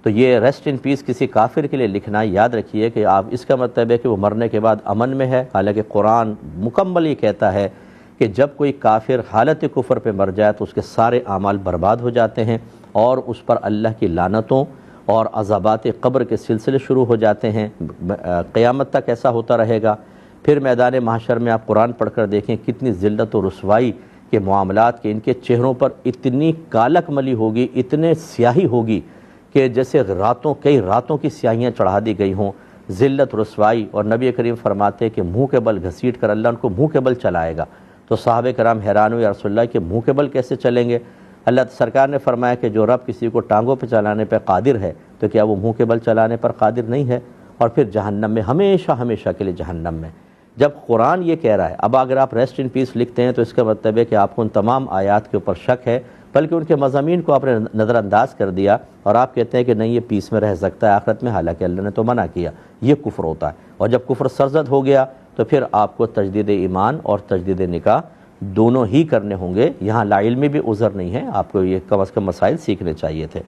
تو یہ rest in پیس کسی کافر کے لیے لکھنا یاد رکھیے کہ آپ اس کا مطلب ہے کہ وہ مرنے کے بعد امن میں ہے، حالانکہ قرآن مکمل یہ کہتا ہے کہ جب کوئی کافر حالت کفر پہ مر جائے تو اس کے سارے اعمال برباد ہو جاتے ہیں اور اس پر اللہ کی لعنتوں اور عذابات قبر کے سلسلے شروع ہو جاتے ہیں، قیامت تک ایسا ہوتا رہے گا۔ پھر میدان محشر میں آپ قرآن پڑھ کر دیکھیں کتنی ذلت و رسوائی کے معاملات کہ ان کے چہروں پر اتنی کالک ملی ہوگی، اتنے سیاہی ہوگی کہ جیسے کئی راتوں کی سیاہیاں چڑھا دی گئی ہوں، ذلت رسوائی۔ اور نبی کریم فرماتے ہیں کہ منہ کے بل گھسیٹ کر اللہ ان کو منہ کے بل چلائے گا۔ تو صحابہ کرام حیران ہوئے، یا رسول اللہ کہ منہ کے بل کیسے چلیں گے؟ اللہ سرکار نے فرمایا کہ جو رب کسی کو ٹانگوں پہ چلانے پہ قادر ہے تو کیا وہ منہ کے بل چلانے پر قادر نہیں ہے؟ اور پھر جہنم میں، ہمیشہ ہمیشہ کے لیے جہنم میں۔ جب قرآن یہ کہہ رہا ہے، اب اگر آپ ریسٹ ان پیس لکھتے ہیں تو اس کا مطلب ہے کہ آپ کو ان تمام آیات کے اوپر شک ہے، بلکہ ان کے مضامین کو آپ نے نظر انداز کر دیا اور آپ کہتے ہیں کہ نہیں یہ پیس میں رہ سکتا ہے آخرت میں، حالانکہ اللہ نے تو منع کیا۔ یہ کفر ہوتا ہے، اور جب کفر سرزد ہو گیا تو پھر آپ کو تجدید ایمان اور تجدید نکاح دونوں ہی کرنے ہوں گے۔ یہاں لا علمی بھی عذر نہیں ہے، آپ کو یہ کم از کم مسائل سیکھنے چاہیے تھے۔